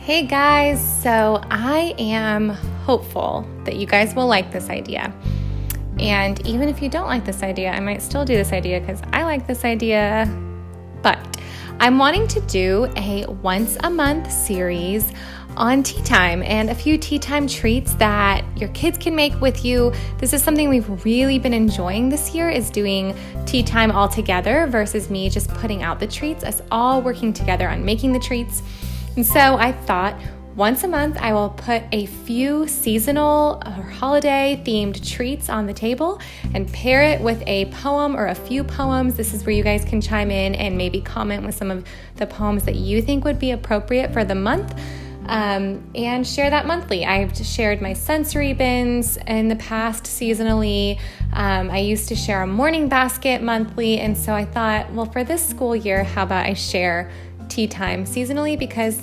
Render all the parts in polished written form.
Hey guys, so I am hopeful that you guys will like this idea. And even if you don't like this idea, I might still do this idea because I like this idea. But I'm wanting to do a once a month series on tea time and a few tea time treats that your kids can make with you. This is something we've really been enjoying this year, is doing tea time all together versus me just putting out the treats, us all working together on making the treats. And so I thought once a month I will put a few seasonal or holiday themed treats on the table and pair it with a poem or a few poems. This is where you guys can chime in and maybe comment with some of the poems that you think would be appropriate for the month. And share that monthly. I've shared my sensory bins in the past seasonally. I used to share a morning basket monthly. And so I thought, well, for this school year, how about I share tea time seasonally, because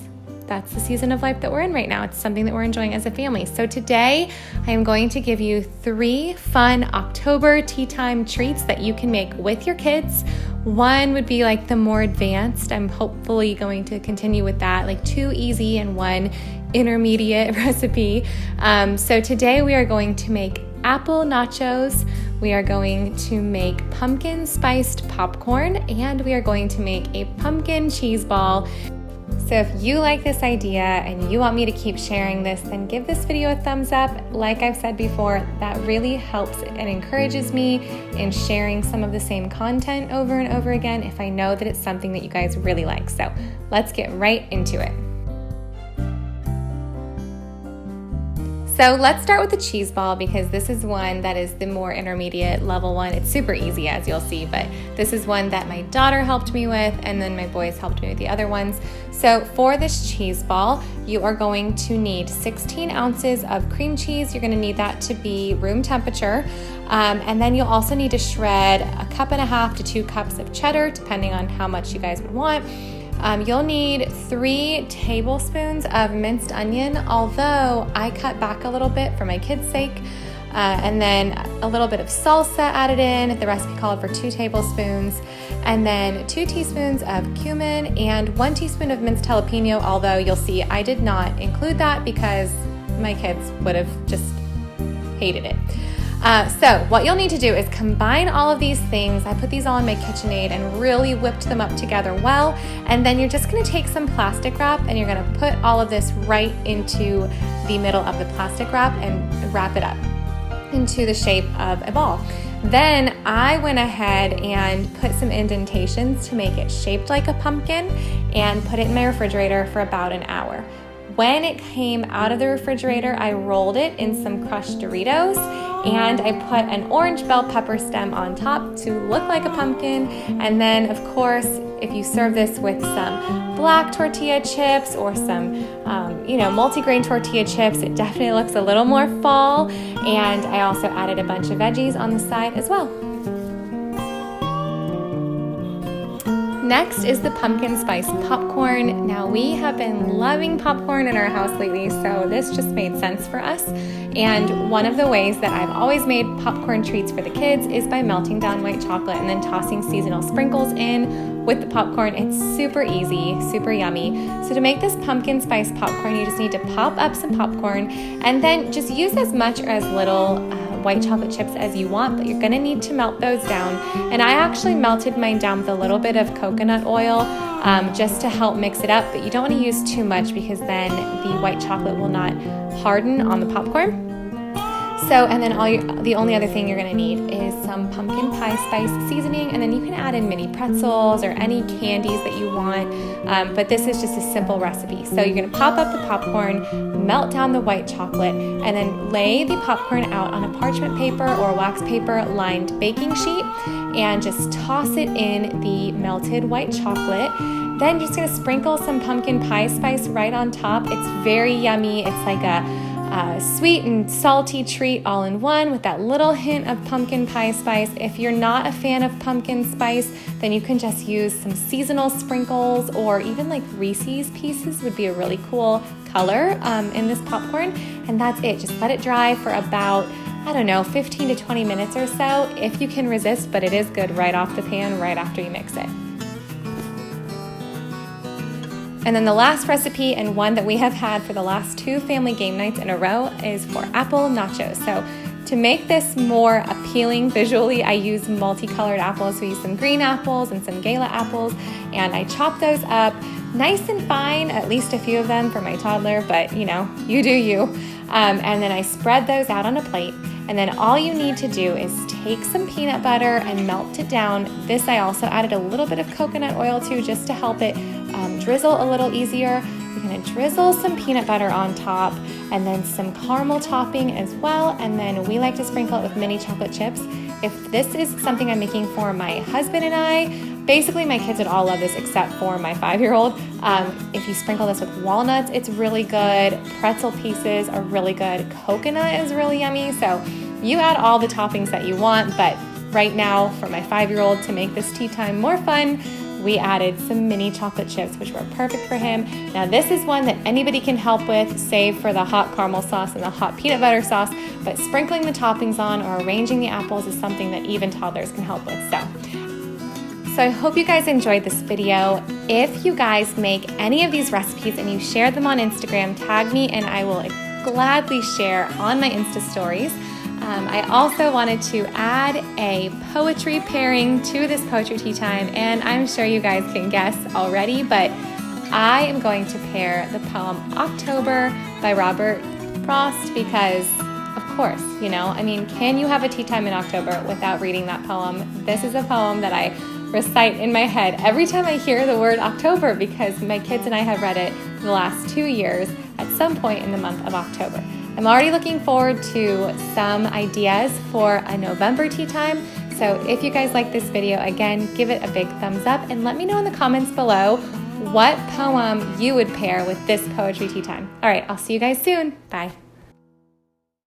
that's the season of life that we're in right now. It's something that we're enjoying as a family. So today I am going to give you 3 fun October tea time treats that you can make with your kids. One would be like the more advanced. I'm hopefully going to continue with that, like 2 easy and 1 intermediate recipe. So today we are going to make apple nachos. We are going to make pumpkin spiced popcorn, and we are going to make a pumpkin cheese ball. So if you like this idea and you want me to keep sharing this, then give this video a thumbs up. Like I've said before, that really helps and encourages me in sharing some of the same content over and over again if I know that it's something that you guys really like. So let's get right into it. So let's start with the cheese ball, because this is one that is the more intermediate level one. It's super easy, as you'll see, but this is one that my daughter helped me with, and then my boys helped me with the other ones. So for this cheese ball, you are going to need 16 ounces of cream cheese. You're going to need that to be room temperature. And then you'll also need to shred 1.5 cups to 2 cups of cheddar, depending on how much you guys would want. You'll need 3 tablespoons of minced onion, although I cut back a little bit for my kids' sake. And then a little bit of salsa added in. The recipe called for 2 tablespoons. And then 2 teaspoons of cumin and 1 teaspoon of minced jalapeno, although you'll see I did not include that because my kids would have just hated it. So what you'll need to do is combine all of these things. I put these all in my KitchenAid and really whipped them up together well. And then you're just going to take some plastic wrap and you're going to put all of this right into the middle of the plastic wrap and wrap it up into the shape of a ball. Then I went ahead and put some indentations to make it shaped like a pumpkin and put it in my refrigerator for about an hour. When it came out of the refrigerator, I rolled it in some crushed Doritos, and I put an orange bell pepper stem on top to look like a pumpkin. And then, of course, if you serve this with some black tortilla chips or some, multigrain tortilla chips, it definitely looks a little more fall. And I also added a bunch of veggies on the side as well. Next is the pumpkin spice popcorn. Now, we have been loving popcorn in our house lately, so this just made sense for us. And one of the ways that I've always made popcorn treats for the kids is by melting down white chocolate and then tossing seasonal sprinkles in with the popcorn. It's super easy, super yummy. So to make this pumpkin spice popcorn, you just need to pop up some popcorn and then just use as much or as little white chocolate chips as you want, but you're gonna need to melt those down. And I actually melted mine down with a little bit of coconut oil just to help mix it up, but you don't want to use too much because then the white chocolate will not harden on the popcorn. So, and then the only other thing you're gonna need is some pumpkin pie spice seasoning, and then you can add in mini pretzels or any candies that you want, but this is just a simple recipe. So you're gonna pop up the popcorn, melt down the white chocolate, and then lay the popcorn out on a parchment paper or wax paper lined baking sheet, and just toss it in the melted white chocolate. Then you're just gonna sprinkle some pumpkin pie spice right on top. It's very yummy. It's like a sweet and salty treat all in one with that little hint of pumpkin pie spice. If you're not a fan of pumpkin spice, then you can just use some seasonal sprinkles, or even like Reese's Pieces would be a really cool color in this popcorn. And that's it. Just let it dry for about, 15 to 20 minutes or so if you can resist, but it is good right off the pan right after you mix it. And then the last recipe, and one that we have had for the last 2 family game nights in a row, is for apple nachos. So to make this more appealing visually, I use multicolored apples. So I use some green apples and some gala apples, and I chop those up nice and fine, at least a few of them for my toddler, but you know, you do you. And then I spread those out on a plate, and then all you need to do is take some peanut butter and melt it down. This I also added a little bit of coconut oil to, just to help it drizzle a little easier. You're gonna drizzle some peanut butter on top, and then some caramel topping as well, and then we like to sprinkle it with mini chocolate chips. If this is something I'm making for my husband and I, basically my kids would all love this except for my 5-year-old. If you sprinkle this with walnuts, it's really good. Pretzel pieces are really good. Coconut is really yummy. So you add all the toppings that you want, but right now for my 5-year-old, to make this tea time more fun, we added some mini chocolate chips, which were perfect for him. Now this is one that anybody can help with, save for the hot caramel sauce and the hot peanut butter sauce, but sprinkling the toppings on or arranging the apples is something that even toddlers can help with. So I hope you guys enjoyed this video. If you guys make any of these recipes and you share them on Instagram, tag me and I will gladly share on my Insta stories. I also wanted to add a poetry pairing to this poetry tea time, and I'm sure you guys can guess already, but I am going to pair the poem October by Robert Frost because, of course, you know, I mean, can you have a tea time in October without reading that poem? This is a poem that I recite in my head every time I hear the word October because my kids and I have read it for the last 2 years at some point in the month of October. I'm already looking forward to some ideas for a November tea time. So if you guys like this video, again, give it a big thumbs up and let me know in the comments below what poem you would pair with this poetry tea time. All right, I'll see you guys soon. Bye.